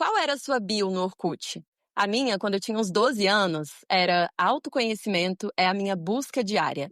Qual era a sua bio no Orkut? A minha, quando eu tinha uns 12 anos, era autoconhecimento é a minha busca diária.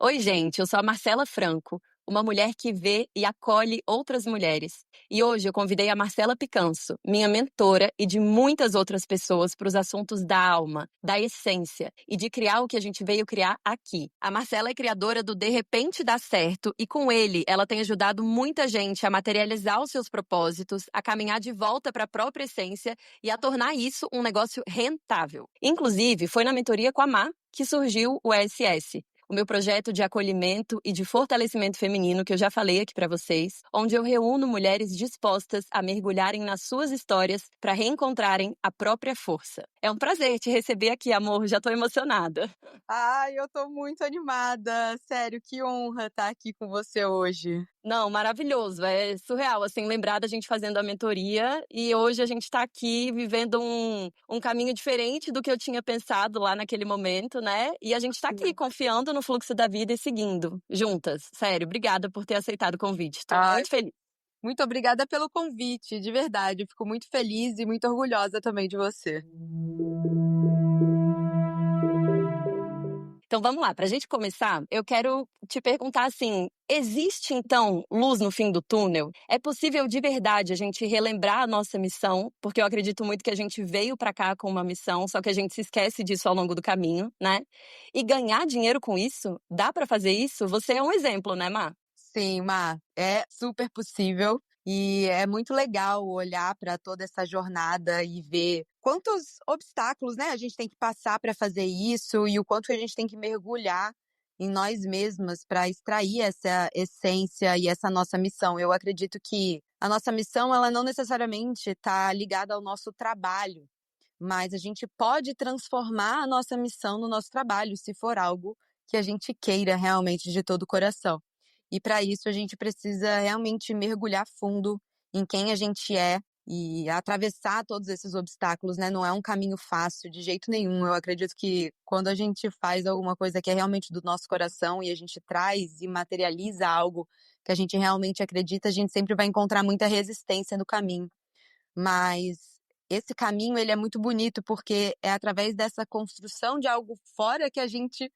Oi, gente, eu sou a Marcela Franco, uma mulher que vê e acolhe outras mulheres. E hoje eu convidei a Marcela Picanso, minha mentora e de muitas outras pessoas para os assuntos da alma, da essência e de criar o que a gente veio criar aqui. A Marcela é criadora do De Repente Dá Certo e com ele ela tem ajudado muita gente a materializar os seus propósitos, a caminhar de volta para a própria essência e a tornar isso um negócio rentável. Inclusive, foi na mentoria com a Má que surgiu o ESS. O meu projeto de acolhimento e de fortalecimento feminino, que eu já falei aqui para vocês, onde eu reúno mulheres dispostas a mergulharem nas suas histórias para reencontrarem a própria força. É um prazer te receber aqui, amor, já tô emocionada. Ai, eu tô muito animada. Sério, que honra estar aqui com você hoje. Não, maravilhoso, é surreal, assim, lembrar da gente fazendo a mentoria e hoje a gente tá aqui vivendo um caminho diferente do que eu tinha pensado lá naquele momento, né? E a gente tá aqui confiando no fluxo da vida e seguindo juntas. Sério, obrigada por ter aceitado o convite. Tô Ai, muito feliz. muito obrigada pelo convite, de verdade. Eu fico muito feliz e muito orgulhosa também de você. Então vamos lá, pra gente começar, eu quero te perguntar assim, existe então luz no fim do túnel? É possível de verdade a gente relembrar a nossa missão? Porque eu acredito muito que a gente veio pra cá com uma missão, só que a gente se esquece disso ao longo do caminho, né? E ganhar dinheiro com isso? Dá pra fazer isso? Você é um exemplo, né, Má? Sim, Má, é super possível e é muito legal olhar para toda essa jornada e ver quantos obstáculos, né, a gente tem que passar para fazer isso e o quanto a gente tem que mergulhar em nós mesmas para extrair essa essência e essa nossa missão. Eu acredito que a nossa missão, ela não necessariamente está ligada ao nosso trabalho, mas a gente pode transformar a nossa missão no nosso trabalho, se for algo que a gente queira realmente de todo o coração. E para isso a gente precisa realmente mergulhar fundo em quem a gente é e atravessar todos esses obstáculos, né? Não é um caminho fácil de jeito nenhum. Eu acredito que quando a gente faz alguma coisa que é realmente do nosso coração e a gente traz e materializa algo que a gente realmente acredita, a gente sempre vai encontrar muita resistência no caminho. Mas esse caminho, ele é muito bonito, porque é através dessa construção de algo fora que a gente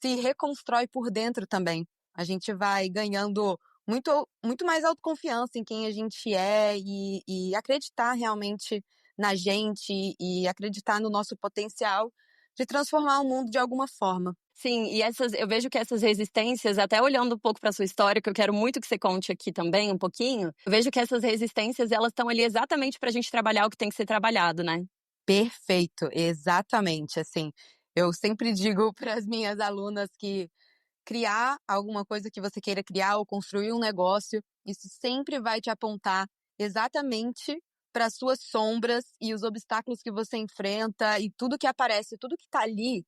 se reconstrói por dentro também. A gente vai ganhando muito mais autoconfiança em quem a gente é e acreditar realmente na gente e acreditar no nosso potencial de transformar o mundo de alguma forma. Sim, e eu vejo que essas resistências, até olhando um pouco para sua história, que eu quero muito que você conte aqui também um pouquinho, eu vejo que essas resistências, elas estão ali exatamente para a gente trabalhar o que tem que ser trabalhado, né? Perfeito, exatamente, assim, eu sempre digo para as minhas alunas que criar alguma coisa que você queira criar ou construir um negócio, isso sempre vai te apontar exatamente para as suas sombras e os obstáculos que você enfrenta e tudo que aparece, tudo que está ali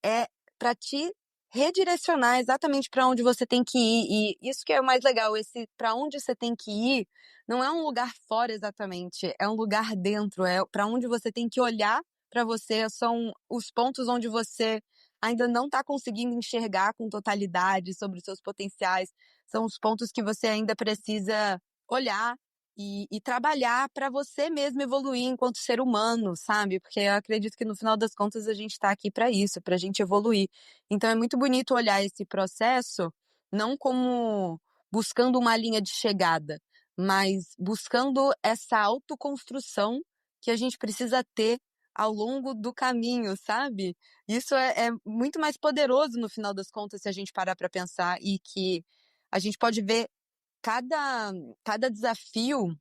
é para te redirecionar exatamente para onde você tem que ir. E isso que é o mais legal, esse para onde você tem que ir, não é um lugar fora exatamente, é um lugar dentro, é para onde você tem que olhar para você, são os pontos onde você ainda não está conseguindo enxergar com totalidade sobre os seus potenciais, são os pontos que você ainda precisa olhar e trabalhar para você mesmo evoluir enquanto ser humano, sabe? Porque eu acredito que no final das contas a gente está aqui para isso, para a gente evoluir. Então é muito bonito olhar esse processo não como buscando uma linha de chegada, mas buscando essa autoconstrução que a gente precisa ter ao longo do caminho, sabe? Isso é muito mais poderoso no final das contas se a gente parar para pensar e que a gente pode ver cada, cada desafio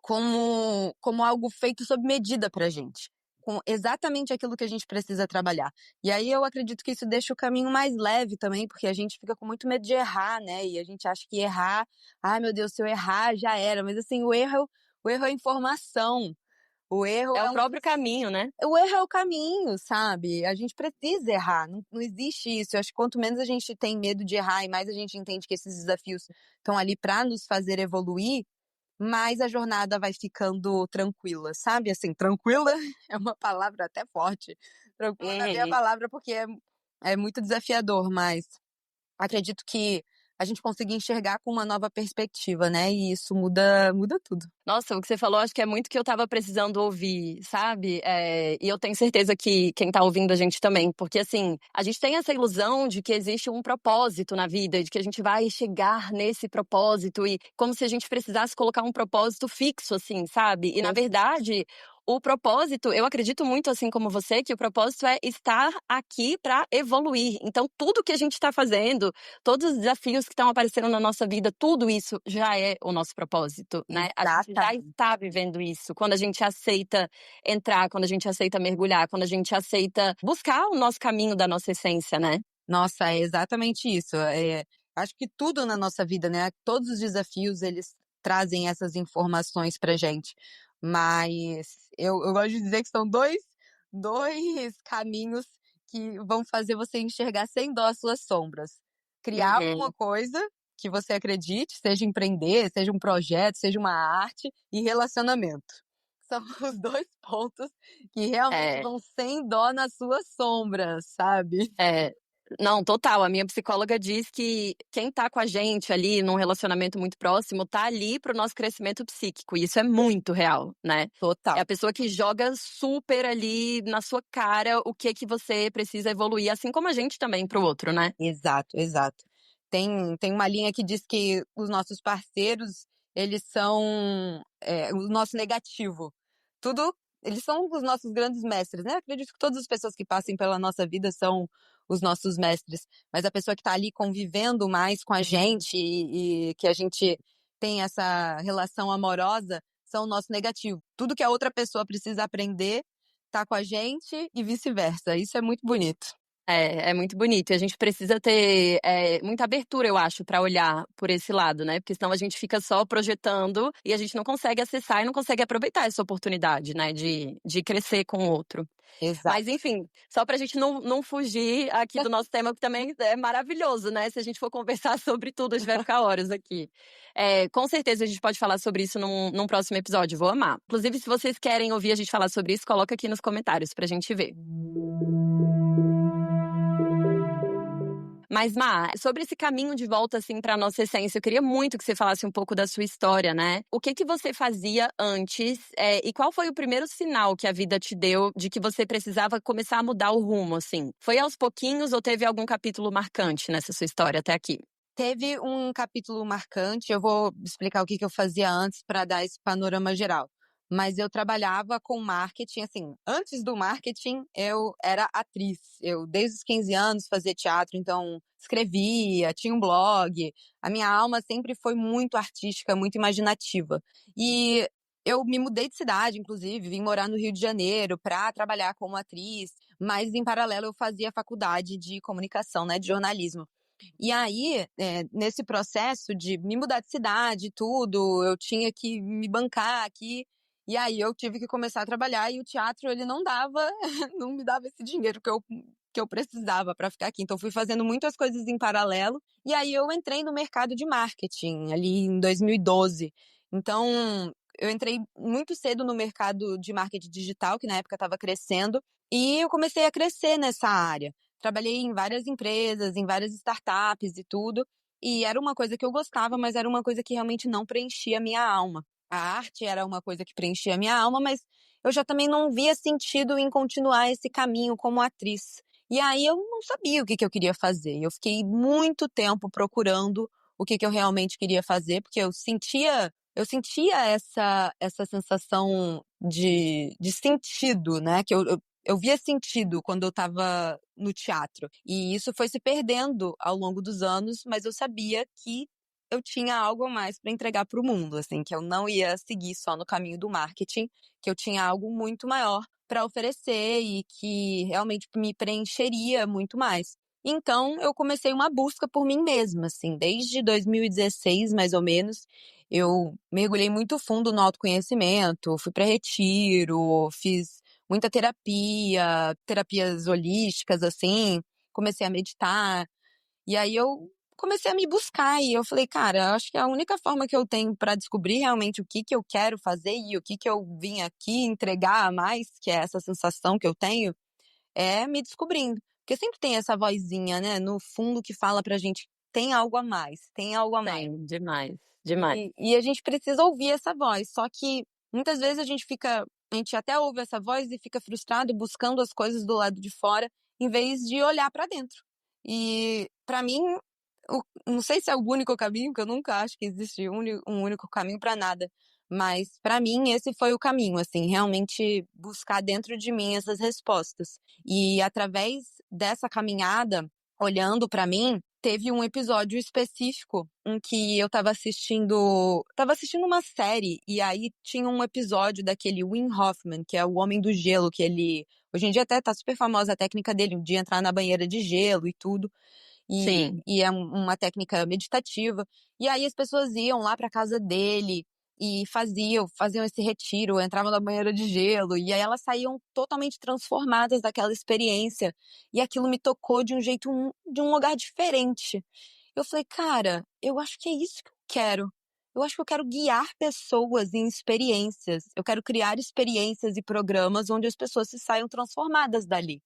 como algo feito sob medida pra gente, com exatamente aquilo que a gente precisa trabalhar. E aí eu acredito que isso deixa o caminho mais leve também, porque a gente fica com muito medo de errar, né? E a gente acha que errar, ai meu Deus, se eu errar já era. Mas assim, o erro é informação. O erro É é o um próprio caminho, né? o erro é o caminho, sabe? A gente precisa errar, não existe isso. Eu acho que quanto menos a gente tem medo de errar e mais a gente entende que esses desafios estão ali para nos fazer evoluir, mais a jornada vai ficando tranquila, sabe? Assim, tranquila é uma palavra até forte. Tranquila não é a minha Uhum. palavra porque é muito desafiador, mas acredito que a gente consiga enxergar com uma nova perspectiva, né? E isso muda tudo. Nossa, o que você falou, acho que é muito que eu tava precisando ouvir, sabe? E eu tenho certeza que quem tá ouvindo a gente também, porque assim, a gente tem essa ilusão de que existe um propósito na vida, de que a gente vai chegar nesse propósito e como se a gente precisasse colocar um propósito fixo, assim, sabe? E na verdade, o propósito, eu acredito muito assim como você, que o propósito é estar aqui para evoluir. Então, tudo que a gente está fazendo, todos os desafios que estão aparecendo na nossa vida, tudo isso já é o nosso propósito, né? A gente já Exatamente. está vivendo isso. Quando a gente aceita entrar, quando a gente aceita mergulhar, quando a gente aceita buscar o nosso caminho da nossa essência, né? Nossa, é exatamente isso. Acho que tudo na nossa vida, né? Todos os desafios, eles trazem essas informações pra gente. Mas eu gosto de dizer que são dois caminhos que vão fazer você enxergar sem dó as suas sombras. Criar alguma Uhum. coisa que você acredite, seja empreender, seja um projeto, seja uma arte, e relacionamento. São os dois pontos que realmente É, vão sem dó nas suas sombras, sabe? é. Não, total. A minha psicóloga diz que quem tá com a gente ali num relacionamento muito próximo tá ali pro nosso crescimento psíquico. E isso é muito real, né? É Total. a pessoa que joga super ali na sua cara o que que você precisa evoluir, assim como a gente também pro outro, né? Exato, exato. Tem uma linha que diz que os nossos parceiros, eles são o nosso negativo. Tudo, eles são os nossos grandes mestres, né? Acredito que todas as pessoas que passem pela nossa vida são os nossos mestres, mas a pessoa que está ali convivendo mais com a gente e que a gente tem essa relação amorosa são o nosso negativo. Tudo que a outra pessoa precisa aprender tá com a gente e vice-versa. Isso é muito bonito. É muito bonito. E a gente precisa ter muita abertura, eu acho, para olhar por esse lado, né? Porque senão a gente fica só projetando e a gente não consegue acessar e não consegue aproveitar essa oportunidade, né? De crescer com o outro. Mas, Exato. enfim, só pra gente não fugir aqui do nosso tema, que também é maravilhoso, né? Se a gente for conversar sobre tudo, a gente vai ficar horas aqui. Com certeza a gente pode falar sobre isso num próximo episódio, vou amar. Inclusive, se vocês querem ouvir a gente falar sobre isso, coloca aqui nos comentários pra gente ver. Mas, Má, sobre esse caminho de volta, assim, pra nossa essência, eu queria muito que você falasse um pouco da sua história, né? O que que você fazia antes, e qual foi o primeiro sinal que a vida te deu de que você precisava começar a mudar o rumo, assim? Foi aos pouquinhos ou teve algum capítulo marcante nessa sua história até aqui? Teve um capítulo marcante, eu vou explicar o que eu fazia antes para dar esse panorama geral. Mas eu trabalhava com marketing, assim, antes do marketing eu era atriz. Eu, desde os 15 anos, fazia teatro, então escrevia, tinha um blog. A minha alma sempre foi muito artística, muito imaginativa. E eu me mudei de cidade, inclusive, vim morar no Rio de Janeiro para trabalhar como atriz, mas em paralelo eu fazia faculdade de comunicação, né, de jornalismo. E aí, nesse processo de me mudar de cidade e tudo, eu tinha que me bancar aqui, e aí eu tive que começar a trabalhar e o teatro ele não dava não me dava esse dinheiro que eu precisava para ficar aqui. Então fui fazendo muitas coisas em paralelo, e aí eu entrei no mercado de marketing ali em 2012. Então, eu entrei muito cedo no mercado de marketing digital, que na época estava crescendo, e eu comecei a crescer nessa área. Trabalhei em várias empresas, em várias startups e tudo, e era uma coisa que eu gostava, mas era uma coisa que realmente não preenchia a minha alma. A arte era uma coisa que preenchia a minha alma, mas eu já também não via sentido em continuar esse caminho como atriz. E aí eu não sabia o que eu queria fazer. Eu fiquei muito tempo procurando o que eu realmente queria fazer, porque eu sentia essa sensação de sentido, né? Que eu via sentido quando eu estava no teatro. E isso foi se perdendo ao longo dos anos, mas eu sabia que eu tinha algo a mais para entregar para o mundo, assim, que eu não ia seguir só no caminho do marketing, que eu tinha algo muito maior para oferecer e que realmente me preencheria muito mais. Então, eu comecei uma busca por mim mesma, assim, desde 2016, mais ou menos, eu mergulhei muito fundo no autoconhecimento, fui para retiro, fiz muita terapia, terapias holísticas, assim, comecei a meditar. E aí eu comecei a me buscar e eu falei, cara, acho que a única forma que eu tenho para descobrir realmente o que que eu quero fazer e o que que eu vim aqui entregar a mais, que é essa sensação que eu tenho, é me descobrindo. Porque sempre tem essa vozinha, né, no fundo que fala pra gente tem algo a mais, tem algo a mais. Tem, demais, demais. E a gente precisa ouvir essa voz, só que muitas vezes a gente até ouve essa voz e fica frustrado buscando as coisas do lado de fora, em vez de olhar para dentro. E para mim, não sei se é o único caminho, que eu nunca acho que existe um único caminho para nada, mas para mim esse foi o caminho, assim, realmente buscar dentro de mim essas respostas. E através dessa caminhada, olhando para mim, teve um episódio específico em que eu estava assistindo uma série e aí tinha um episódio daquele Wim Hoffman, que é o Homem do Gelo, que ele hoje em dia até tá super famosa a técnica dele, de entrar na banheira de gelo e tudo. Sim, E é uma técnica meditativa. E aí as pessoas iam lá para casa dele e faziam esse retiro, entravam na banheira de gelo, e aí elas saíam totalmente transformadas daquela experiência. E aquilo me tocou de um jeito, de um lugar diferente. Eu falei, cara, eu acho que é isso que eu quero. Eu acho que eu quero guiar pessoas em experiências. Eu quero criar experiências e programas onde as pessoas se saiam transformadas dali.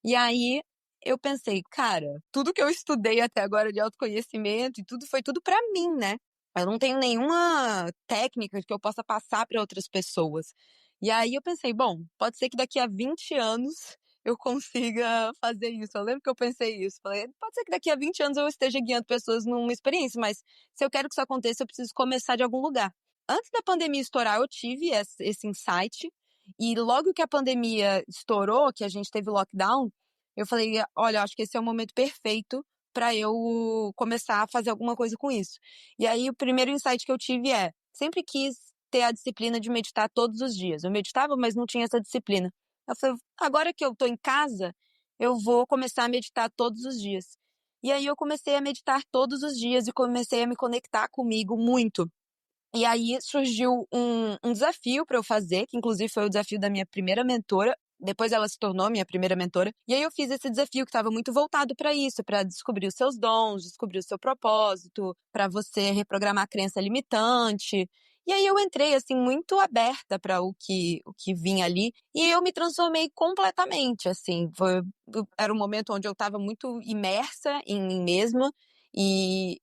E aí eu pensei, cara, tudo que eu estudei até agora de autoconhecimento e tudo foi tudo pra mim, né? Eu não tenho nenhuma técnica que eu possa passar para outras pessoas. E aí eu pensei, bom, pode ser que daqui a 20 anos eu consiga fazer isso. Eu lembro que eu pensei isso. Falei, pode ser que daqui a 20 anos eu esteja guiando pessoas numa experiência, mas se eu quero que isso aconteça, eu preciso começar de algum lugar. Antes da pandemia estourar, eu tive esse insight. E logo que a pandemia estourou, que a gente teve lockdown, eu falei, olha, acho que esse é o momento perfeito para eu começar a fazer alguma coisa com isso. E aí o primeiro insight que eu tive sempre quis ter a disciplina de meditar todos os dias. Eu meditava, mas não tinha essa disciplina. Eu falei, agora que eu tô em casa, eu vou começar a meditar todos os dias. E aí eu comecei a meditar todos os dias e comecei a me conectar comigo muito. E aí surgiu um desafio para eu fazer, que inclusive foi o desafio da minha primeira mentora. Depois ela se tornou minha primeira mentora. E aí eu fiz esse desafio que estava muito voltado para isso, para descobrir os seus dons, descobrir o seu propósito, para você reprogramar a crença limitante. E aí eu entrei assim muito aberta para o que vinha ali e eu me transformei completamente, assim. Era um momento onde eu estava muito imersa em mim mesma e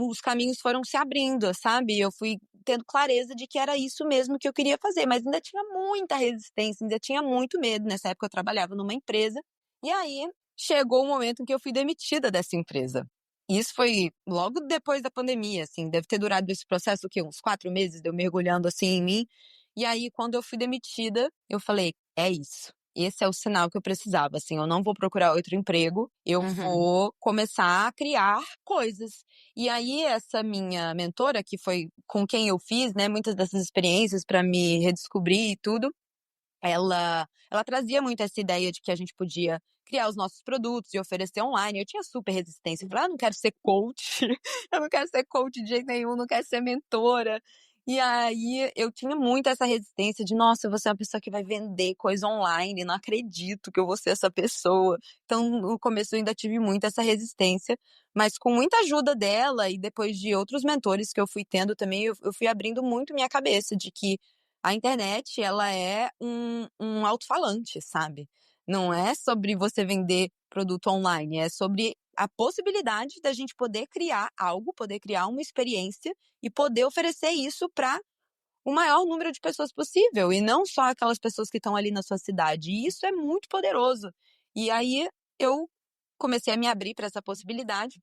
os caminhos foram se abrindo, sabe? Eu fui tendo clareza de que era isso mesmo que eu queria fazer, mas ainda tinha muita resistência, ainda tinha muito medo. Nessa época eu trabalhava numa empresa, e aí chegou o momento em que eu fui demitida dessa empresa. Isso foi logo depois da pandemia, assim, deve ter durado esse processo, o quê? Uns 4 meses de eu mergulhando assim em mim. E aí, quando eu fui demitida, eu falei, é isso. Esse é o sinal que eu precisava, assim, eu não vou procurar outro emprego, eu uhum. vou começar a criar coisas. E aí, essa minha mentora, que foi com quem eu fiz, né, muitas dessas experiências para me redescobrir e tudo, ela trazia muito essa ideia de que a gente podia criar os nossos produtos e oferecer online. Eu tinha super resistência. Eu falei, não quero ser coach, eu não quero ser coach de jeito nenhum, não quero ser mentora. E aí eu tinha muito essa resistência de, nossa, você é uma pessoa que vai vender coisa online, não acredito que eu vou ser essa pessoa. Então, no começo eu ainda tive muito essa resistência, mas com muita ajuda dela e depois de outros mentores que eu fui tendo também, eu fui abrindo muito minha cabeça de que a internet, ela é um alto-falante, sabe? Não é sobre você vender produto online, é sobre a possibilidade da gente poder criar algo, poder criar uma experiência e poder oferecer isso para o maior número de pessoas possível, e não só aquelas pessoas que estão ali na sua cidade. E isso é muito poderoso. E aí eu comecei a me abrir para essa possibilidade.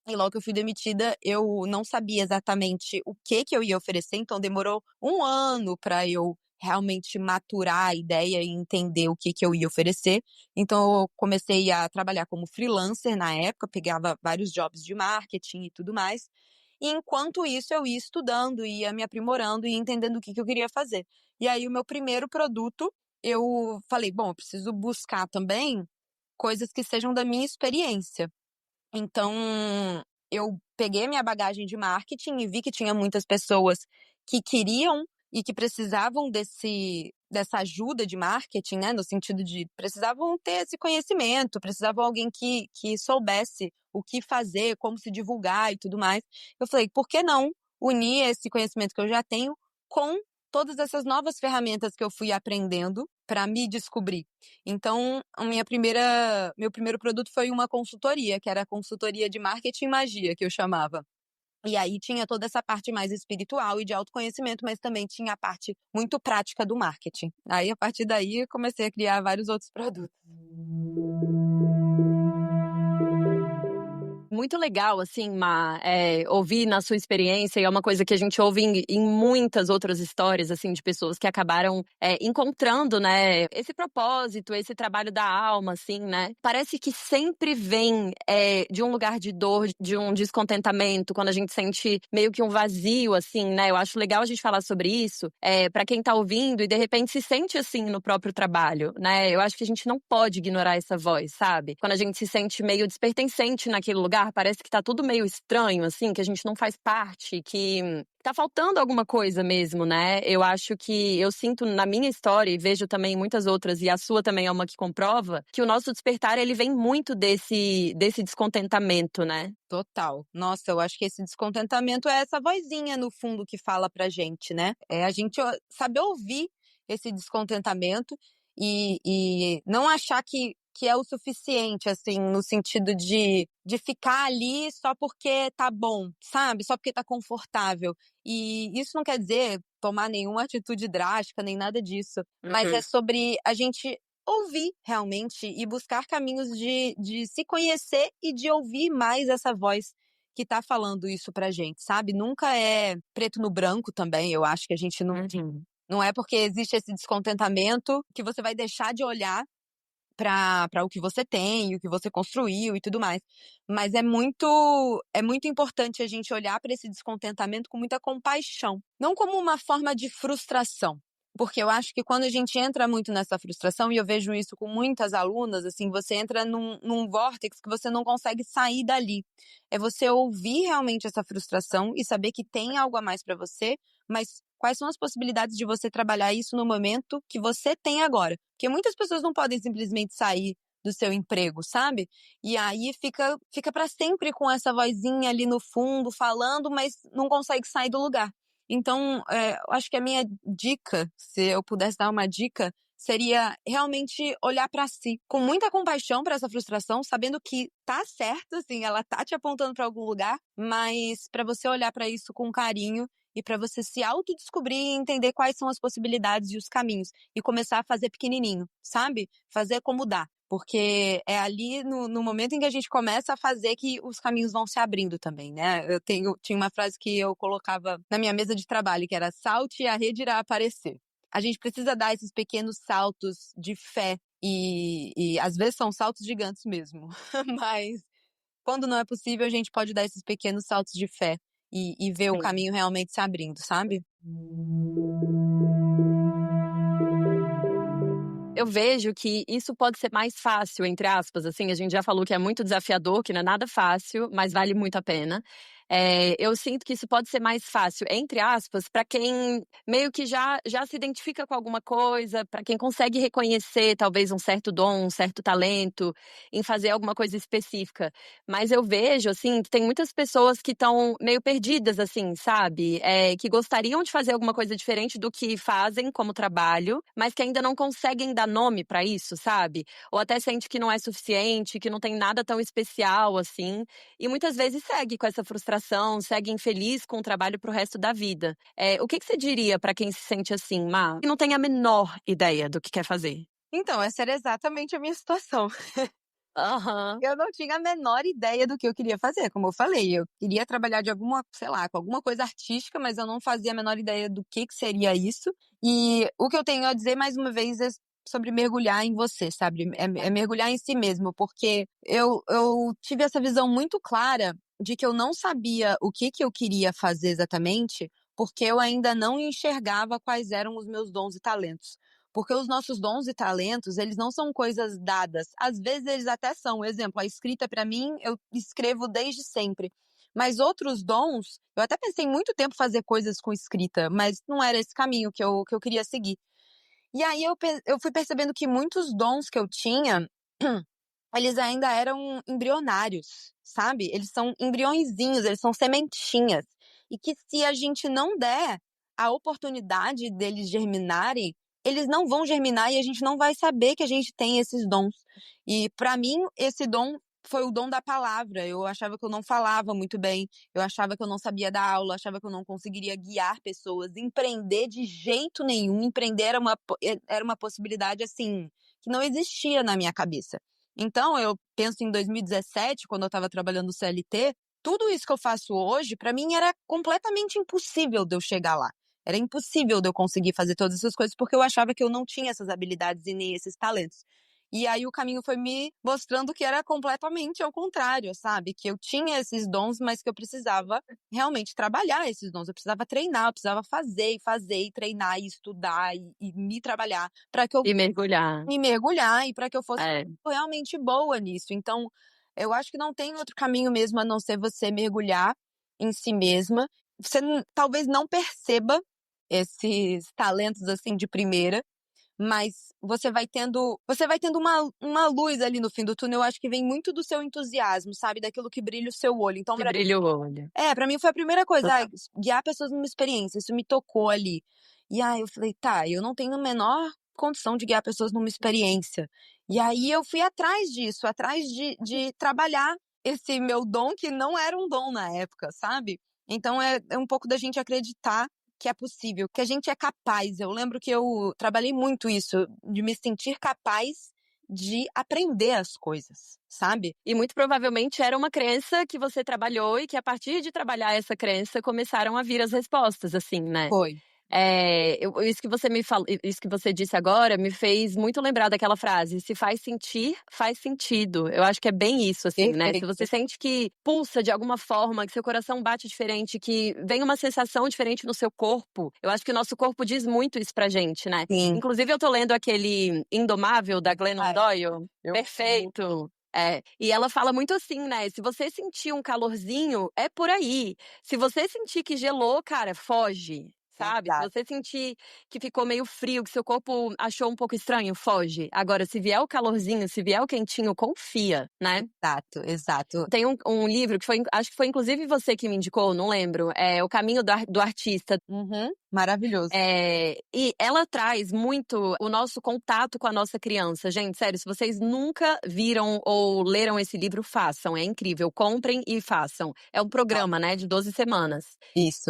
E logo que eu fui demitida, eu não sabia exatamente o que que eu ia oferecer, então demorou um ano para eu realmente maturar a ideia e entender o que que eu ia oferecer. Então eu comecei a trabalhar como freelancer na época, pegava vários jobs de marketing e tudo mais. E enquanto isso eu ia estudando, ia me aprimorando e entendendo o que que eu queria fazer. E aí o meu primeiro produto, eu falei, bom, eu preciso buscar também coisas que sejam da minha experiência. Então, eu peguei a minha bagagem de marketing e vi que tinha muitas pessoas que queriam e que precisavam dessa ajuda de marketing, né? No sentido de precisavam ter esse conhecimento, precisavam alguém que soubesse o que fazer, como se divulgar e tudo mais. Eu falei, por que não unir esse conhecimento que eu já tenho com todas essas novas ferramentas que eu fui aprendendo para me descobrir. Então, meu primeiro produto foi uma consultoria, que era a consultoria de marketing magia, que eu chamava. E aí tinha toda essa parte mais espiritual e de autoconhecimento, mas também tinha a parte muito prática do marketing. Aí, a partir daí, eu comecei a criar vários outros produtos. Muito legal, assim, ouvir na sua experiência, e é uma coisa que a gente ouve em muitas outras histórias, assim, de pessoas que acabaram encontrando, né, esse propósito, esse trabalho da alma, assim, né? Parece que sempre vem de um lugar de dor, de um descontentamento, quando a gente sente meio que um vazio, assim, né? Eu acho legal a gente falar sobre isso, para quem tá ouvindo e de repente se sente assim no próprio trabalho, né? Eu acho que a gente não pode ignorar essa voz, sabe? Quando a gente se sente meio despertencente naquele lugar, parece que tá tudo meio estranho, assim, que a gente não faz parte, que tá faltando alguma coisa mesmo, né? Eu acho que eu sinto na minha história, e vejo também em muitas outras, e a sua também é uma que comprova, que o nosso despertar, ele vem muito desse descontentamento, né? Total. Nossa, eu acho que esse descontentamento é essa vozinha no fundo que fala pra gente, né? É a gente saber ouvir esse descontentamento e não achar que é o suficiente, assim, no sentido de ficar ali só porque tá bom, sabe? Só porque tá confortável. E isso não quer dizer tomar nenhuma atitude drástica, nem nada disso. Mas é sobre a gente ouvir realmente e buscar caminhos de se conhecer e de ouvir mais essa voz que tá falando isso pra gente, sabe? Nunca é preto no branco também, eu acho que a gente não é porque existe esse descontentamento que você vai deixar de olhar para o que você tem, o que você construiu e tudo mais. Mas é muito importante a gente olhar para esse descontentamento com muita compaixão, não como uma forma de frustração. Porque eu acho que quando a gente entra muito nessa frustração, e eu vejo isso com muitas alunas, assim, você entra num vórtice que você não consegue sair dali. É você ouvir realmente essa frustração e saber que tem algo a mais para você, mas quais são as possibilidades de você trabalhar isso no momento que você tem agora? Porque muitas pessoas não podem simplesmente sair do seu emprego, sabe? E aí fica para sempre com essa vozinha ali no fundo falando, mas não consegue sair do lugar. Então, eu acho que a minha dica, se eu pudesse dar uma dica, seria realmente olhar para si com muita compaixão para essa frustração, sabendo que tá certo, assim, ela tá te apontando para algum lugar, mas para você olhar para isso com carinho e para você se autodescobrir e entender quais são as possibilidades e os caminhos e começar a fazer pequenininho, sabe? Fazer como dá. Porque é ali no momento em que a gente começa a fazer que os caminhos vão se abrindo também, né? Tinha uma frase que eu colocava na minha mesa de trabalho, que era salte e a rede irá aparecer. A gente precisa dar esses pequenos saltos de fé e às vezes são saltos gigantes mesmo. Mas quando não é possível, a gente pode dar esses pequenos saltos de fé e ver o Sim. caminho realmente se abrindo, sabe? Eu vejo que isso pode ser mais fácil, entre aspas, assim, a gente já falou que é muito desafiador, que não é nada fácil, mas vale muito a pena. Eu sinto que isso pode ser mais fácil, entre aspas, para quem meio que já se identifica com alguma coisa, para quem consegue reconhecer talvez um certo dom, um certo talento em fazer alguma coisa específica. Mas eu vejo, assim, que tem muitas pessoas que estão meio perdidas, assim, sabe? Que gostariam de fazer alguma coisa diferente do que fazem como trabalho, mas que ainda não conseguem dar nome para isso, sabe? Ou até sente que não é suficiente, que não tem nada tão especial assim, e muitas vezes segue com essa frustração, segue infeliz com o trabalho pro resto da vida. O que você diria para quem se sente assim, Má, que não tem a menor ideia do que quer fazer? Então, essa era exatamente a minha situação. Aham. Eu não tinha a menor ideia do que eu queria fazer, como eu falei, eu queria trabalhar de alguma, sei lá, com alguma coisa artística, mas eu não fazia a menor ideia do que seria isso. E o que eu tenho a dizer, mais uma vez, é sobre mergulhar em você, sabe? É mergulhar em si mesmo, porque eu tive essa visão muito clara de que eu não sabia o que eu queria fazer exatamente, porque eu ainda não enxergava quais eram os meus dons e talentos. Porque os nossos dons e talentos, eles não são coisas dadas. Às vezes eles até são. Exemplo, a escrita para mim, eu escrevo desde sempre. Mas outros dons, eu até pensei em muito tempo fazer coisas com escrita, mas não era esse caminho que eu queria seguir. E aí eu fui percebendo que muitos dons que eu tinha, eles ainda eram embrionários, sabe? Eles são embriõezinhos, eles são sementinhas. E que se a gente não der a oportunidade deles germinarem, eles não vão germinar e a gente não vai saber que a gente tem esses dons. E para mim, esse dom foi o dom da palavra. Eu achava que eu não falava muito bem, eu achava que eu não sabia dar aula, achava que eu não conseguiria guiar pessoas, empreender de jeito nenhum. Empreender era uma possibilidade, assim, que não existia na minha cabeça. Então, eu penso em 2017, quando eu estava trabalhando no CLT, tudo isso que eu faço hoje, para mim, era completamente impossível de eu chegar lá. Era impossível de eu conseguir fazer todas essas coisas, porque eu achava que eu não tinha essas habilidades e nem esses talentos. E aí o caminho foi me mostrando que era completamente ao contrário, sabe? Que eu tinha esses dons, mas que eu precisava realmente trabalhar esses dons. Eu precisava treinar, eu precisava fazer, e treinar, e estudar, e me trabalhar, para que eu E mergulhar. me mergulhar e para que eu fosse É. realmente boa nisso. Então, eu acho que não tem outro caminho mesmo a não ser você mergulhar em si mesma. Você talvez não perceba esses talentos assim de primeira, mas você vai tendo uma luz ali no fim do túnel. Eu acho que vem muito do seu entusiasmo, sabe? Daquilo que brilha o seu olho. Então, Que brilha o olho. pra mim foi a primeira coisa, Total. guiar pessoas numa experiência, isso me tocou ali. E aí eu falei, tá, eu não tenho a menor condição de guiar pessoas numa experiência. E aí eu fui atrás disso, atrás de trabalhar esse meu dom, que não era um dom na época, sabe? Então é um pouco da gente acreditar que é possível, que a gente é capaz. Eu lembro que eu trabalhei muito isso, de me sentir capaz de aprender as coisas, sabe? E muito provavelmente era uma crença que você trabalhou e que a partir de trabalhar essa crença começaram a vir as respostas, assim, né? Foi. Isso que você me falou, isso que você disse agora me fez muito lembrar daquela frase: se faz sentir, faz sentido. Eu acho que é bem isso, assim, né? Se você Perfeito. sente que pulsa de alguma forma, que seu coração bate diferente, que vem uma sensação diferente no seu corpo, eu acho que o nosso corpo diz muito isso pra gente, né? Sim. Inclusive, eu tô lendo aquele Indomável, da Glennon Ai, Doyle. eu Perfeito. E ela fala muito assim, né? Se você sentir um calorzinho, é por aí. Se você sentir que gelou, cara, foge. Sabe? Se Exato, você sentir que ficou meio frio, que seu corpo achou um pouco estranho, foge. Agora, se vier o calorzinho, se vier o quentinho, confia, né? exato, exato. Tem um livro que foi, acho que foi inclusive você que me indicou, não lembro. É O Caminho do Artista. Uhum, maravilhoso. E ela traz muito o nosso contato com a nossa criança. Gente, sério, se vocês nunca viram ou leram esse livro, façam. É incrível. Comprem e façam. É um programa, né, de 12 semanas. Isso.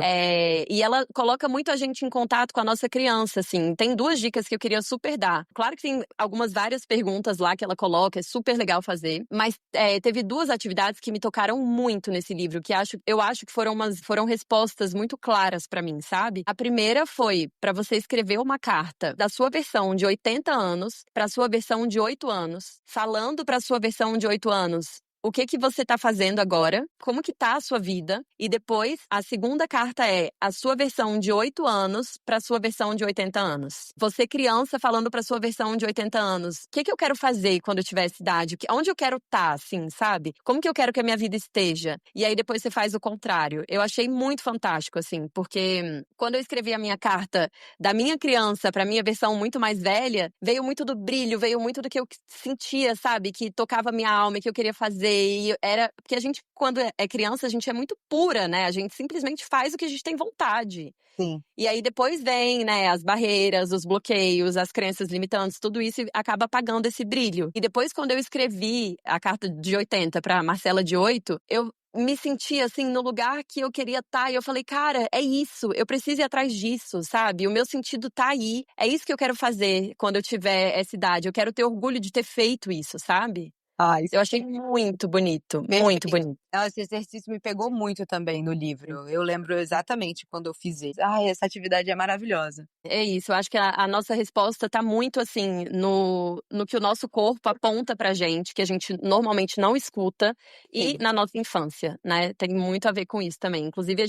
E ela coloca muito a gente em contato com a nossa criança, assim. Tem 2 dicas que eu queria super dar. Claro que tem várias perguntas lá que ela coloca, é super legal fazer. Mas teve 2 atividades que me tocaram muito nesse livro, que eu acho que foram respostas muito claras pra mim, sabe? A primeira foi pra você escrever uma carta da sua versão de 80 anos pra sua versão de 8 anos, falando pra sua versão de 8 anos o que você tá fazendo agora, como que tá a sua vida, e depois a segunda carta é a sua versão de 8 anos pra sua versão de 80 anos. Você criança falando pra sua versão de 80 anos. O que eu quero fazer quando eu tiver essa idade? Onde eu quero estar, assim, sabe? Como que eu quero que a minha vida esteja? E aí depois você faz o contrário. Eu achei muito fantástico, assim, porque quando eu escrevi a minha carta da minha criança pra minha versão muito mais velha, veio muito do brilho, veio muito do que eu sentia, sabe? Que tocava a minha alma, que eu queria fazer. E era. Porque a gente, quando é criança, a gente é muito pura, né? A gente simplesmente faz o que a gente tem vontade. Sim. E aí depois vem, né, as barreiras, os bloqueios, as crenças limitantes, tudo isso acaba apagando esse brilho. E depois, quando eu escrevi a carta de 80 pra Marcela de 8, eu me senti assim no lugar que eu queria estar, e eu falei, cara, é isso, eu preciso ir atrás disso, sabe? O meu sentido tá aí, é isso que eu quero fazer quando eu tiver essa idade, eu quero ter orgulho de ter feito isso, sabe? Ah, isso Eu achei muito bonito, é muito perfeito. bonito. Esse exercício me pegou muito também no livro. Eu lembro exatamente quando eu fiz isso. Ai, essa atividade é maravilhosa. É isso, eu acho que a nossa resposta tá muito assim no que o nosso corpo aponta pra gente, que a gente normalmente não escuta, e Sim. na nossa infância, né? Tem muito a ver com isso também. Inclusive,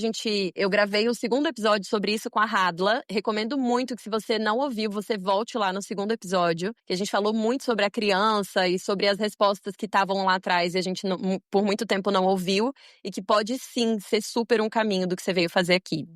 eu gravei o segundo episódio sobre isso com a Hadla. Recomendo muito que, se você não ouviu, você volte lá no segundo episódio, que a gente falou muito sobre a criança e sobre as respostas que estavam lá atrás e a gente por muito tempo não ouviu, e que pode sim ser super um caminho do que você veio fazer aqui.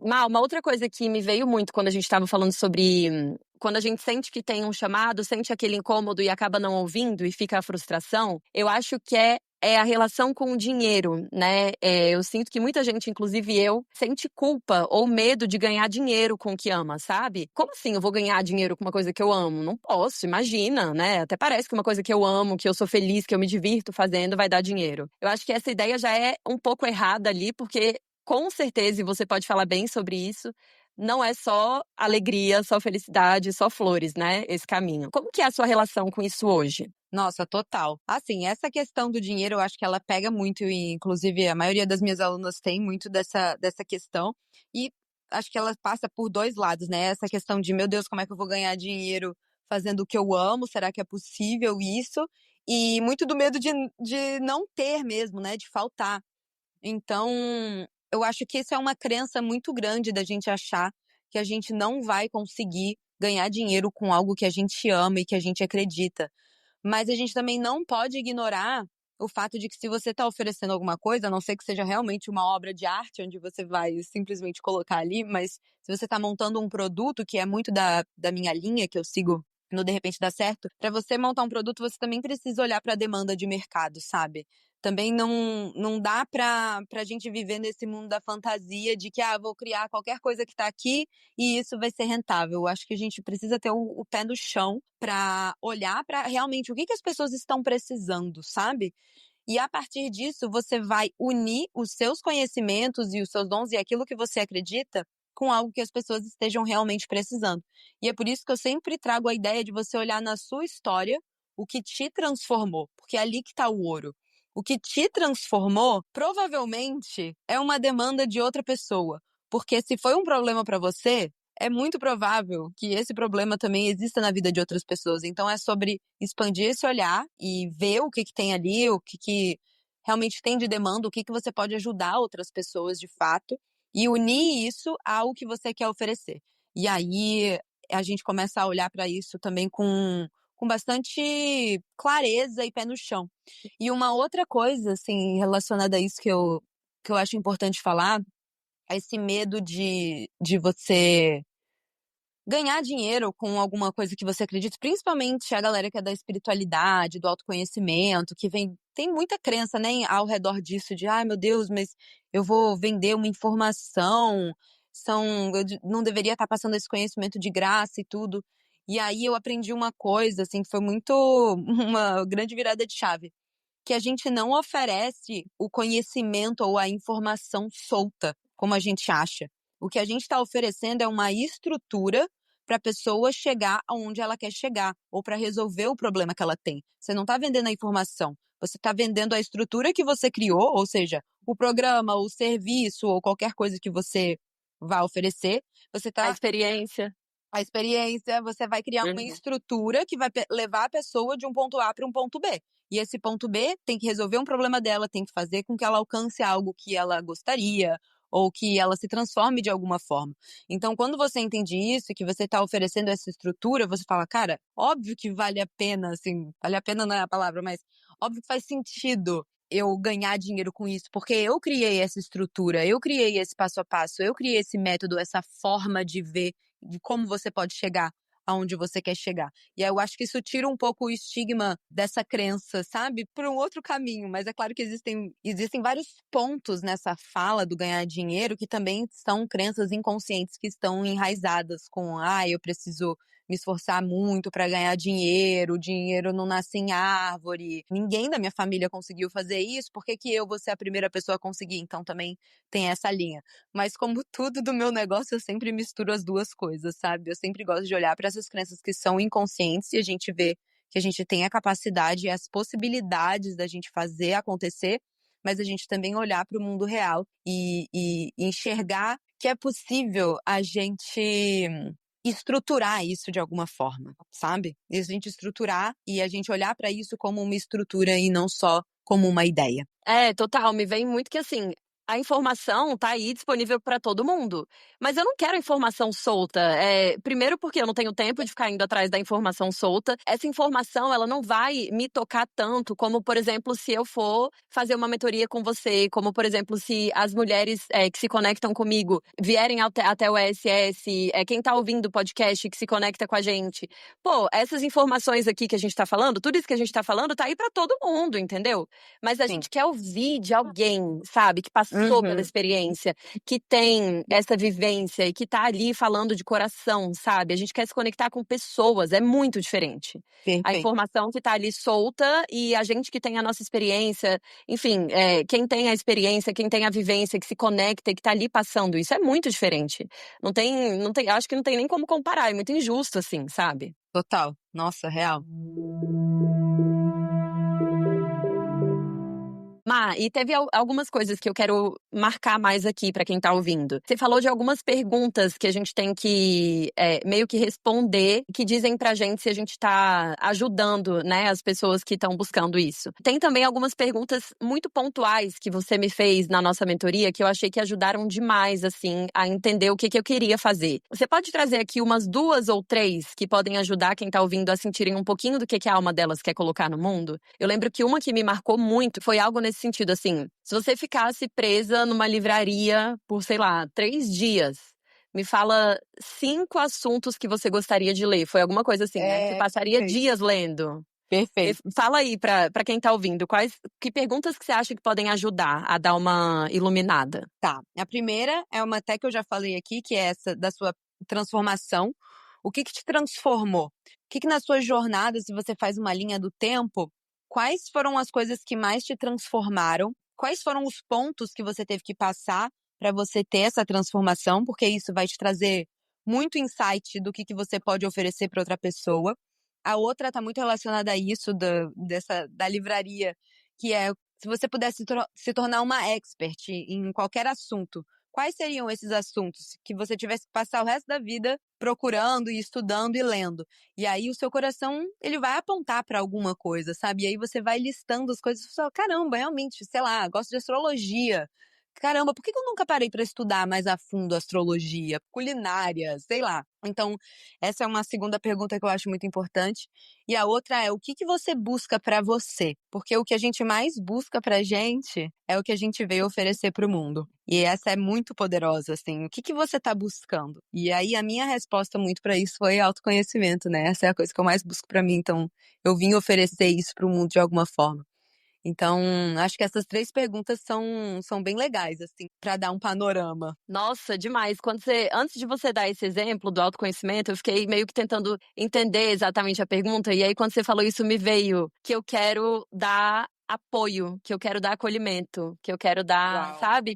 Uma outra coisa que me veio muito quando a gente estava falando sobre quando a gente sente que tem um chamado, sente aquele incômodo e acaba não ouvindo e fica a frustração, eu acho que é é a relação com o dinheiro, né? Eu sinto que muita gente, inclusive eu, sente culpa ou medo de ganhar dinheiro com o que ama, sabe? Como assim eu vou ganhar dinheiro com uma coisa que eu amo? Não posso, imagina, né? Até parece que uma coisa que eu amo, que eu sou feliz, que eu me divirto fazendo, vai dar dinheiro. Eu acho que essa ideia já é um pouco errada ali, porque com certeza, e você pode falar bem sobre isso, não é só alegria, só felicidade, só flores, né? Esse caminho. Como que é a sua relação com isso hoje? Nossa, total. Assim, essa questão do dinheiro, eu acho que ela pega muito, e inclusive a maioria das minhas alunas tem muito dessa questão, e acho que ela passa por dois lados, né? Essa questão de, meu Deus, como é que eu vou ganhar dinheiro fazendo o que eu amo? Será que é possível isso? E muito do medo de não ter mesmo, né? De faltar. Então, eu acho que isso é uma crença muito grande da gente achar que a gente não vai conseguir ganhar dinheiro com algo que a gente ama e que a gente acredita. Mas a gente também não pode ignorar o fato de que se você está oferecendo alguma coisa, a não ser que seja realmente uma obra de arte, onde você vai simplesmente colocar ali, mas se você está montando um produto, que é muito da minha linha, que eu sigo no De Repente Dá Certo, para você montar um produto, você também precisa olhar para a demanda de mercado, sabe? Também não dá pra gente viver nesse mundo da fantasia de que, vou criar qualquer coisa que tá aqui e isso vai ser rentável. Eu acho que a gente precisa ter o pé no chão pra olhar pra realmente o que as pessoas estão precisando, sabe? E a partir disso, você vai unir os seus conhecimentos e os seus dons e aquilo que você acredita com algo que as pessoas estejam realmente precisando. E é por isso que eu sempre trago a ideia de você olhar na sua história o que te transformou, porque é ali que está o ouro. O que te transformou provavelmente é uma demanda de outra pessoa, porque se foi um problema para você, é muito provável que esse problema também exista na vida de outras pessoas. Então é sobre expandir esse olhar e ver o que tem ali, o que realmente tem de demanda, o que você pode ajudar outras pessoas de fato, e unir isso ao que você quer oferecer. E aí a gente começa a olhar para isso também com bastante clareza e pé no chão. E uma outra coisa, assim, relacionada a isso que eu acho importante falar, é esse medo de você ganhar dinheiro com alguma coisa que você acredita, principalmente a galera que é da espiritualidade, do autoconhecimento, que tem muita crença, né, ao redor disso, de, ai meu Deus, mas eu vou vender uma informação, não deveria estar passando esse conhecimento de graça e tudo. E aí eu aprendi uma coisa, assim, que foi muito uma grande virada de chave, que a gente não oferece o conhecimento ou a informação solta, como a gente acha. O que a gente está oferecendo é uma estrutura para a pessoa chegar aonde ela quer chegar, ou para resolver o problema que ela tem. Você não está vendendo a informação, você está vendendo a estrutura que você criou, ou seja, o programa, o serviço, ou qualquer coisa que você vai oferecer. Você A está experiência. a experiência, você vai criar uma Uhum. estrutura que vai levar a pessoa de um ponto A para um ponto B. E esse ponto B tem que resolver um problema dela, tem que fazer com que ela alcance algo que ela gostaria, ou que ela se transforme de alguma forma. Então, quando você entende isso, que você está oferecendo essa estrutura, você fala, cara, óbvio que vale a pena, assim, vale a pena não é a palavra, mas óbvio que faz sentido eu ganhar dinheiro com isso, porque eu criei essa estrutura, eu criei esse passo a passo, eu criei esse método, essa forma de ver de como você pode chegar aonde você quer chegar. E aí eu acho que isso tira um pouco o estigma dessa crença, sabe? Por um outro caminho. Mas é claro que existem vários pontos nessa fala do ganhar dinheiro que também são crenças inconscientes que estão enraizadas com, eu preciso me esforçar muito para ganhar dinheiro, o dinheiro não nasce em árvore, ninguém da minha família conseguiu fazer isso, por que que eu vou ser a primeira pessoa a conseguir? Então também tem essa linha. Mas como tudo do meu negócio, eu sempre misturo as duas coisas, sabe? Eu sempre gosto de olhar para essas crenças que são inconscientes e a gente vê que a gente tem a capacidade e as possibilidades da gente fazer acontecer, mas a gente também olhar para o mundo real e enxergar que é possível a gente estruturar isso de alguma forma, sabe? E a gente estruturar e a gente olhar para isso como uma estrutura e não só como uma ideia. Total, me vem muito que assim, A informação tá aí disponível para todo mundo. Mas eu não quero informação solta. Primeiro porque eu não tenho tempo de ficar indo atrás da informação solta. Essa informação, ela não vai me tocar tanto como, por exemplo, se eu for fazer uma mentoria com você, como, por exemplo, se as mulheres que se conectam comigo vierem até o ESS, quem tá ouvindo o podcast que se conecta com a gente. Pô, essas informações aqui que a gente tá falando, tudo isso que a gente tá falando tá aí para todo mundo, entendeu? Mas a Sim. gente quer ouvir de alguém, sabe, que passou pela Uhum. experiência, que tem essa vivência e que tá ali falando de coração, sabe? A gente quer se conectar com pessoas, é muito diferente. A Perfeito. informação que tá ali solta e a gente que tem a nossa experiência, enfim, quem tem a experiência, quem tem a vivência, que se conecta e que tá ali passando, isso é muito diferente. Não tem, acho que não tem nem como comparar, é muito injusto assim, sabe? Total. Nossa, real. E teve algumas coisas que eu quero marcar mais aqui para quem tá ouvindo. Você falou de algumas perguntas que a gente tem que meio que responder, que dizem pra gente se a gente tá ajudando, né, as pessoas que estão buscando isso. Tem também algumas perguntas muito pontuais que você me fez na nossa mentoria que eu achei que ajudaram demais, assim, a entender o que eu queria fazer. Você pode trazer aqui umas 2 ou 3 que podem ajudar quem tá ouvindo a sentirem um pouquinho do que a alma delas quer colocar no mundo? Eu lembro que uma que me marcou muito foi algo nesse sentido, assim, se você ficasse presa numa livraria por, sei lá, 3 dias, me fala 5 assuntos que você gostaria de ler. Foi alguma coisa assim, né? Que você passaria Perfeito. dias lendo. Perfeito. Fala aí pra quem tá ouvindo, que perguntas que você acha que podem ajudar a dar uma iluminada? Tá. A primeira é uma até que eu já falei aqui, que é essa da sua transformação. O que te transformou? O que na sua jornada, se você faz uma linha do tempo, quais foram as coisas que mais te transformaram? Quais foram os pontos que você teve que passar para você ter essa transformação? Porque isso vai te trazer muito insight do que você pode oferecer para outra pessoa. A outra está muito relacionada a isso da livraria, que é se você pudesse se tornar uma expert em qualquer assunto, quais seriam esses assuntos que você tivesse que passar o resto da vida procurando e estudando e lendo? E aí o seu coração, ele vai apontar para alguma coisa, sabe? E aí você vai listando as coisas e fala, caramba, realmente, sei lá, gosto de astrologia. Caramba, por que eu nunca parei para estudar mais a fundo astrologia, culinária, sei lá? Então, essa é uma segunda pergunta que eu acho muito importante. E a outra é o que você busca para você? Porque o que a gente mais busca pra gente é o que a gente veio oferecer pro mundo. E essa é muito poderosa, assim. O que você tá buscando? E aí a minha resposta muito pra isso foi autoconhecimento, né? Essa é a coisa que eu mais busco pra mim. Então, eu vim oferecer isso pro mundo de alguma forma. Então, acho que essas 3 perguntas são bem legais, assim, pra dar um panorama. Nossa, demais. Antes de você dar esse exemplo do autoconhecimento, eu fiquei meio que tentando entender exatamente a pergunta. E aí, quando você falou isso, me veio que eu quero dar apoio, que eu quero dar acolhimento, que eu quero dar, Uau. sabe?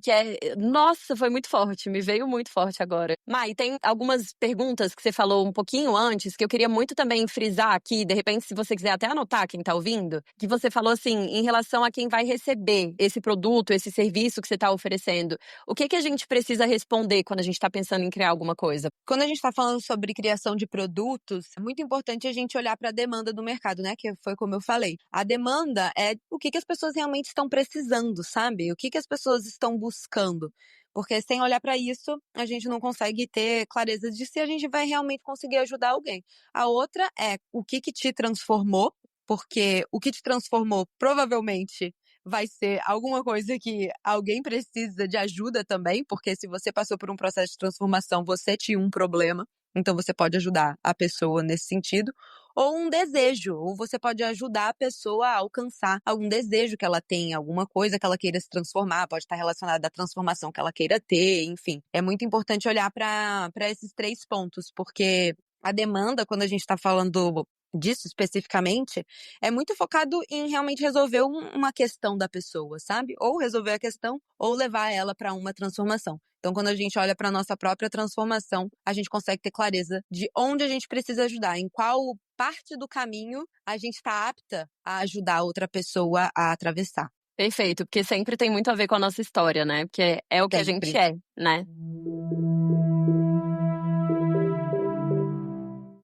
Nossa, foi muito forte, me veio muito forte agora. Mai, tem algumas perguntas que você falou um pouquinho antes, que eu queria muito também frisar aqui, de repente, se você quiser até anotar quem tá ouvindo, que você falou assim, em relação a quem vai receber esse produto, esse serviço que você tá oferecendo. O que a gente precisa responder quando a gente está pensando em criar alguma coisa? Quando a gente está falando sobre criação de produtos, é muito importante a gente olhar para a demanda do mercado, né? Que foi como eu falei. A demanda é o que as pessoas realmente estão precisando, sabe? O que as pessoas estão buscando. Porque sem olhar para isso, a gente não consegue ter clareza de se a gente vai realmente conseguir ajudar alguém. A outra é o que te transformou, porque o que te transformou provavelmente vai ser alguma coisa que alguém precisa de ajuda também, porque se você passou por um processo de transformação, você tinha um problema, então você pode ajudar a pessoa nesse sentido, ou um desejo, ou você pode ajudar a pessoa a alcançar algum desejo que ela tem, alguma coisa que ela queira se transformar, pode estar relacionada à transformação que ela queira ter, enfim. É muito importante olhar para esses 3 pontos, porque a demanda, quando a gente está falando disso especificamente, é muito focado em realmente resolver uma questão da pessoa, sabe? Ou resolver a questão, ou levar ela para uma transformação. Então, quando a gente olha para nossa própria transformação, a gente consegue ter clareza de onde a gente precisa ajudar, em qual parte do caminho a gente está apta a ajudar outra pessoa a atravessar. Perfeito, porque sempre tem muito a ver com a nossa história, né? Porque é o que a gente Sempre. é, né?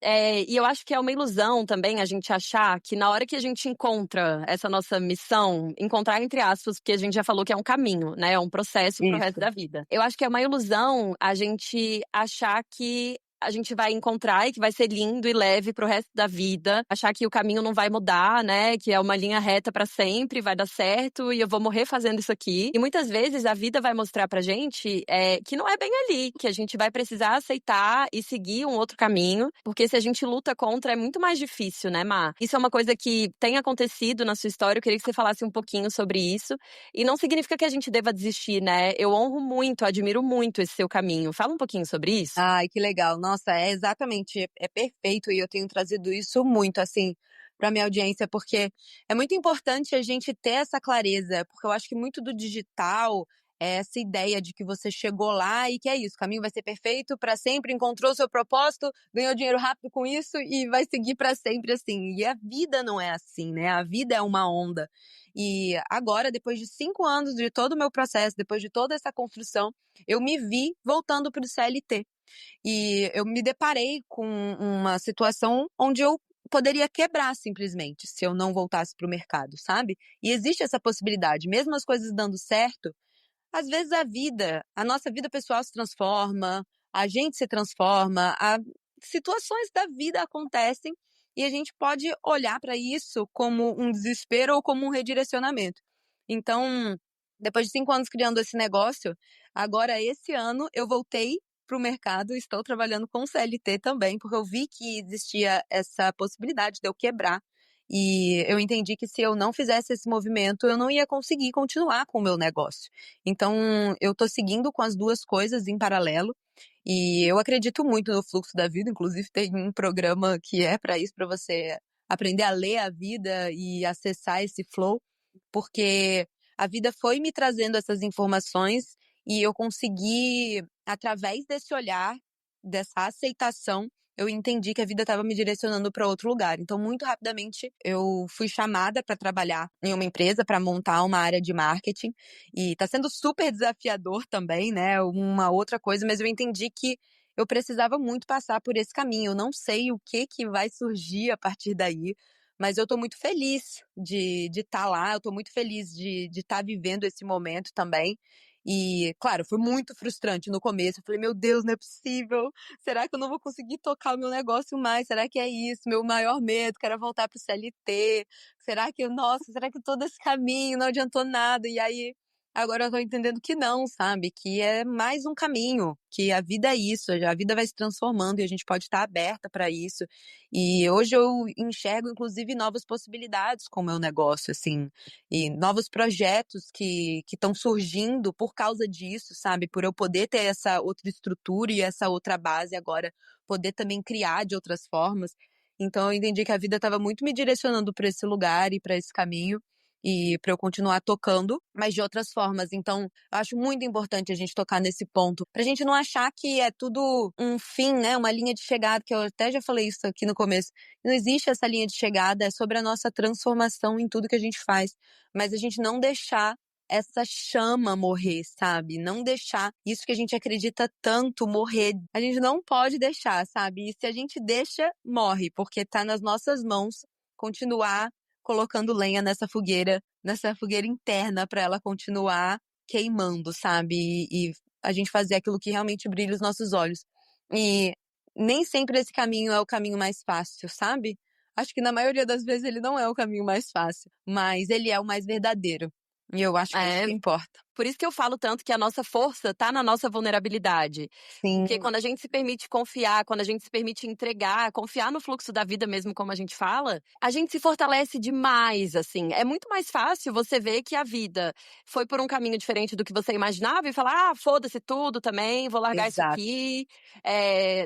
E eu acho que é uma ilusão também a gente achar que na hora que a gente encontra essa nossa missão, encontrar entre aspas, porque a gente já falou que é um caminho, né? É um processo pro resto Isso. da vida. Eu acho que é uma ilusão a gente achar que a gente vai encontrar e que vai ser lindo e leve pro resto da vida, achar que o caminho não vai mudar, né? Que é uma linha reta pra sempre, vai dar certo e eu vou morrer fazendo isso aqui. E muitas vezes a vida vai mostrar pra gente que não é bem ali, que a gente vai precisar aceitar e seguir um outro caminho, porque se a gente luta contra é muito mais difícil, né, Mar? Isso é uma coisa que tem acontecido na sua história, eu queria que você falasse um pouquinho sobre isso. E não significa que a gente deva desistir, né? Eu honro muito, admiro muito esse seu caminho. Fala um pouquinho sobre isso. Ai, que legal. Nossa, é exatamente, é perfeito e eu tenho trazido isso muito, assim, para minha audiência, porque é muito importante a gente ter essa clareza, porque eu acho que muito do digital é essa ideia de que você chegou lá e que é isso, o caminho vai ser perfeito para sempre, encontrou o seu propósito, ganhou dinheiro rápido com isso e vai seguir para sempre assim. E a vida não é assim, né? A vida é uma onda. E agora, depois de 5 anos de todo o meu processo, depois de toda essa construção, eu me vi voltando para o CLT. E eu me deparei com uma situação onde eu poderia quebrar simplesmente se eu não voltasse para o mercado, sabe? E existe essa possibilidade, mesmo as coisas dando certo, às vezes a nossa vida pessoal se transforma, a gente se transforma, situações da vida acontecem e a gente pode olhar para isso como um desespero ou como um redirecionamento. Então, depois de 5 anos criando esse negócio, agora esse ano eu voltei para o mercado, estou trabalhando com CLT também, porque eu vi que existia essa possibilidade de eu quebrar. E eu entendi que se eu não fizesse esse movimento, eu não ia conseguir continuar com o meu negócio. Então, eu estou seguindo com as duas coisas em paralelo. E eu acredito muito no fluxo da vida, inclusive tem um programa que é para isso, para você aprender a ler a vida e acessar esse flow, porque a vida foi me trazendo essas informações e eu consegui, através desse olhar, dessa aceitação, eu entendi que a vida estava me direcionando para outro lugar. Então, muito rapidamente, eu fui chamada para trabalhar em uma empresa para montar uma área de marketing. E está sendo super desafiador também, né? Uma outra coisa, mas eu entendi que eu precisava muito passar por esse caminho. Eu não sei o que vai surgir a partir daí, mas eu estou muito feliz de estar lá, eu estou muito feliz de estar vivendo esse momento também. E, claro, foi muito frustrante no começo. Eu falei, meu Deus, não é possível. Será que eu não vou conseguir tocar o meu negócio mais? Será que é isso? Meu maior medo, que era voltar pro CLT. Será que todo esse caminho não adiantou nada? E aí, agora eu tô entendendo que não, sabe? Que é mais um caminho, que a vida é isso, a vida vai se transformando e a gente pode estar aberta para isso. E hoje eu enxergo, inclusive, novas possibilidades com o meu negócio, assim, e novos projetos que estão surgindo por causa disso, sabe? Por eu poder ter essa outra estrutura e essa outra base agora, poder também criar de outras formas. Então eu entendi que a vida estava muito me direcionando para esse lugar e para esse caminho e para eu continuar tocando, mas de outras formas. Então, eu acho muito importante a gente tocar nesse ponto, pra gente não achar que é tudo um fim, né, uma linha de chegada, que eu até já falei isso aqui no começo. Não existe essa linha de chegada, é sobre a nossa transformação em tudo que a gente faz, mas a gente não deixar essa chama morrer, sabe? Não deixar isso que a gente acredita tanto morrer. A gente não pode deixar, sabe? E se a gente deixa, morre, porque tá nas nossas mãos continuar colocando lenha nessa fogueira interna para ela continuar queimando, sabe? E a gente fazer aquilo que realmente brilha os nossos olhos. E nem sempre esse caminho é o caminho mais fácil, sabe? Acho que na maioria das vezes ele não é o caminho mais fácil, mas ele é o mais verdadeiro. E eu acho que é isso É, que importa. por isso que eu falo tanto que a nossa força tá na nossa vulnerabilidade. Porque Sim, quando a gente se permite confiar, quando a gente se permite entregar, confiar no fluxo da vida mesmo, como a gente fala, a gente se fortalece demais, assim. É muito mais fácil você ver que a vida foi por um caminho diferente do que você imaginava e falar, ah, foda-se tudo também, vou largar isso exato. aqui,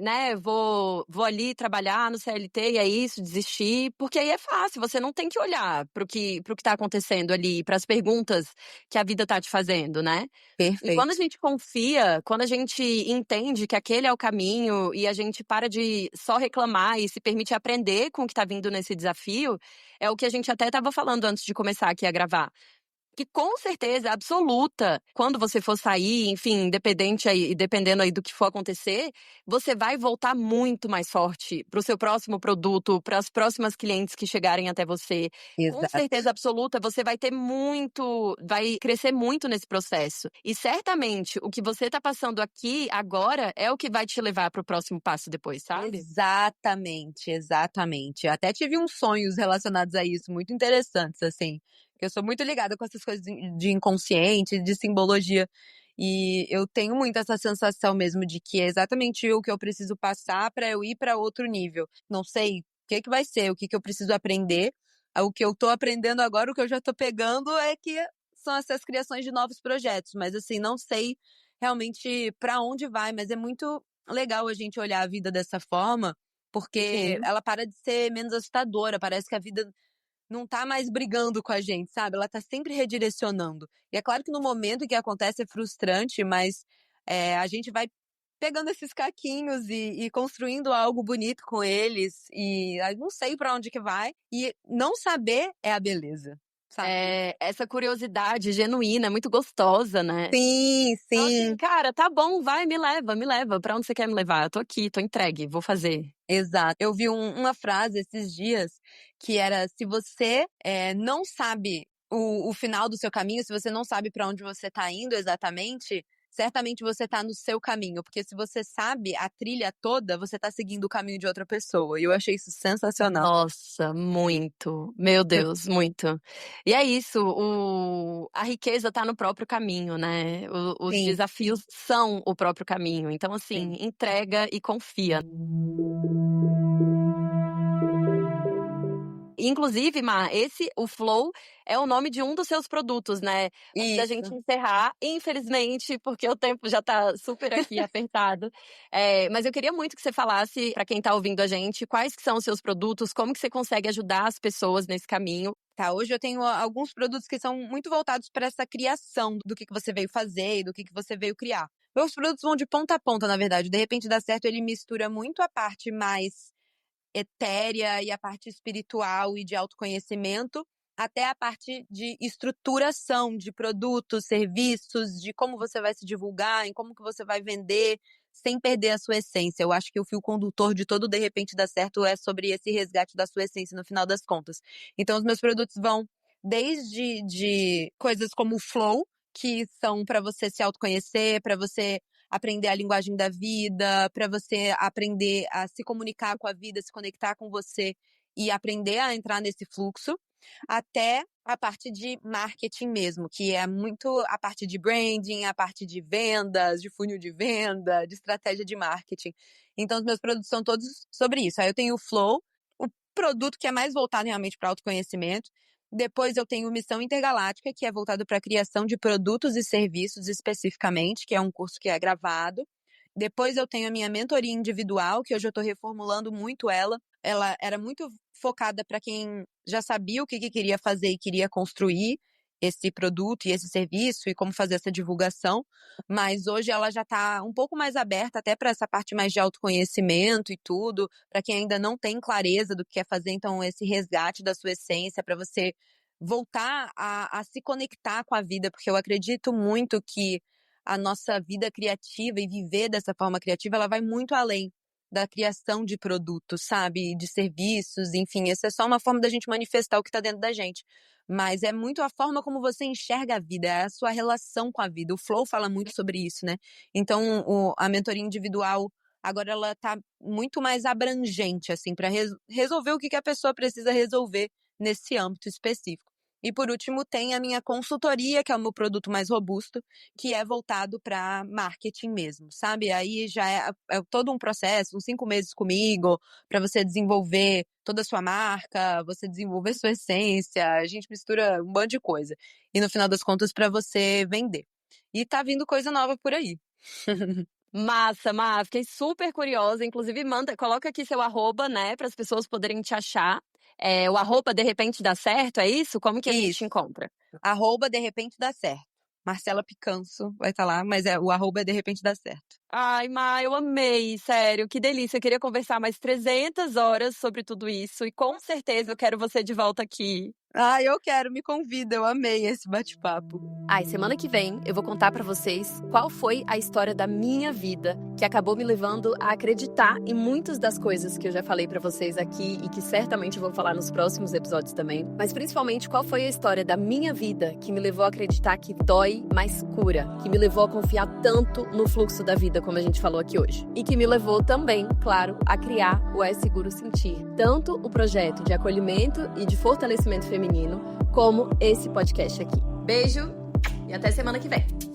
né, vou ali trabalhar no CLT e é isso, desistir. Porque aí é fácil, você não tem que olhar pro que tá acontecendo ali, pras perguntas que a vida tá te fazendo, né? E quando a Perfeito. gente confia, quando a gente entende que aquele é o caminho e a gente para de só reclamar e se permite aprender com o que tá vindo nesse desafio, é o que a gente até estava falando antes de começar aqui a gravar. que com certeza absoluta, quando você for sair, enfim, dependendo aí do que for acontecer, você vai voltar muito mais forte pro seu próximo produto, para as próximas clientes que chegarem até você. Com Exato. certeza absoluta, você vai crescer muito nesse processo. E certamente o que você tá passando aqui agora é o que vai te levar pro próximo passo depois, sabe? Exatamente, exatamente. Eu até tive uns sonhos relacionados a isso, muito interessantes, assim. Porque eu sou muito ligada com essas coisas de inconsciente, de simbologia. E eu tenho muito essa sensação mesmo de que é exatamente o que eu preciso passar para eu ir para outro nível. Não sei o que vai ser, o que eu preciso aprender. O que eu tô aprendendo agora, o que eu já tô pegando é que são essas criações de novos projetos, mas assim, não sei realmente para onde vai, mas é muito legal a gente olhar a vida dessa forma, porque Sim. ela para de ser menos assustadora, parece que a vida não tá mais brigando com a gente, sabe? Ela tá sempre redirecionando. E é claro que no momento em que acontece é frustrante, mas a gente vai pegando esses caquinhos e construindo algo bonito com eles, e não sei pra onde que vai, e não saber é a beleza, sabe? Essa curiosidade genuína, é muito gostosa, né? Sim, Então, assim, sim. cara, tá bom, vai, me leva. Pra onde você quer me levar? Eu tô aqui, tô entregue, vou fazer. Exato. Eu vi uma frase esses dias que era: se você não sabe o final do seu caminho, se você não sabe para onde você está indo exatamente, certamente você está no seu caminho. Porque se você sabe a trilha toda, você está seguindo o caminho de outra pessoa. E eu achei isso sensacional. Nossa, muito. Meu Deus, muito. E é isso, a riqueza tá no próprio caminho, né? Os Sim, desafios são o próprio caminho. Então, sim. assim, entrega e confia. Inclusive, o Flow é o nome de um dos seus produtos, né? Antes da gente Isso. encerrar, infelizmente, porque o tempo já tá super aqui apertado. Mas eu queria muito que você falasse, para quem tá ouvindo a gente, quais que são os seus produtos, como que você consegue ajudar as pessoas nesse caminho. Tá, hoje eu tenho alguns produtos que são muito voltados para essa criação do que você veio fazer e do que você veio criar. Meus produtos vão de ponta a ponta, na verdade. De repente dá certo, ele mistura muito a parte mais etérea e a parte espiritual e de autoconhecimento, até a parte de estruturação de produtos, serviços, de como você vai se divulgar, em como que você vai vender, sem perder a sua essência. Eu acho que o fio condutor de todo De Repente Dá Certo é sobre esse resgate da sua essência no final das contas. Então, os meus produtos vão desde de coisas como o Flow, que são para você se autoconhecer, para você aprender a linguagem da vida, para você aprender a se comunicar com a vida, se conectar com você e aprender a entrar nesse fluxo, até a parte de marketing mesmo, que é muito a parte de branding, a parte de vendas, de funil de venda, de estratégia de marketing. Então, os meus produtos são todos sobre isso. Aí eu tenho o Flow, o produto que é mais voltado realmente para autoconhecimento. Depois eu tenho Missão Intergaláctica, que é voltado para a criação de produtos e serviços especificamente, que é um curso que é gravado. Depois eu tenho a minha mentoria individual, que hoje eu estou reformulando muito ela. Ela era muito focada para quem já sabia o que queria fazer e queria construir esse produto e esse serviço e como fazer essa divulgação, mas hoje ela já está um pouco mais aberta até para essa parte mais de autoconhecimento e tudo, para quem ainda não tem clareza do que quer fazer, então esse resgate da sua essência, para você voltar a se conectar com a vida, porque eu acredito muito que a nossa vida criativa e viver dessa forma criativa, ela vai muito além da criação de produtos, sabe? De serviços, enfim, essa é só uma forma da gente manifestar o que está dentro da gente. Mas é muito a forma como você enxerga a vida, é a sua relação com a vida. O Flow fala muito sobre isso, né? Então, a mentoria individual agora ela tá muito mais abrangente, assim, para resolver o que a pessoa precisa resolver nesse âmbito específico. E por último, tem a minha consultoria, que é o meu produto mais robusto, que é voltado para marketing mesmo, sabe? Aí já é todo um processo, uns 5 meses comigo, para você desenvolver toda a sua marca, você desenvolver sua essência, a gente mistura um bando de coisa. E no final das contas, para você vender. E tá vindo coisa nova por aí. Massa, fiquei super curiosa. Inclusive, coloca aqui seu arroba, né, para as pessoas poderem te achar. O arroba de repente dá certo, é isso? Como que a gente te Isso. encontra? De repente dá certo. Marcela Picanso vai estar lá, mas o arroba é de repente dá certo. Ai, eu amei, sério, que delícia. Eu queria conversar mais 300 horas sobre tudo isso e com certeza eu quero você de volta aqui. Eu quero, me convida, eu amei esse bate-papo. E semana que vem eu vou contar pra vocês qual foi a história da minha vida que acabou me levando a acreditar em muitas das coisas que eu já falei pra vocês aqui e que certamente eu vou falar nos próximos episódios também. Mas principalmente qual foi a história da minha vida que me levou a acreditar que dói, mas cura. Que me levou a confiar tanto no fluxo da vida, como a gente falou aqui hoje. E que me levou também, claro, a criar o É Seguro Sentir. Tanto o projeto de acolhimento e de fortalecimento feminino, como esse podcast aqui. Beijo e até semana que vem.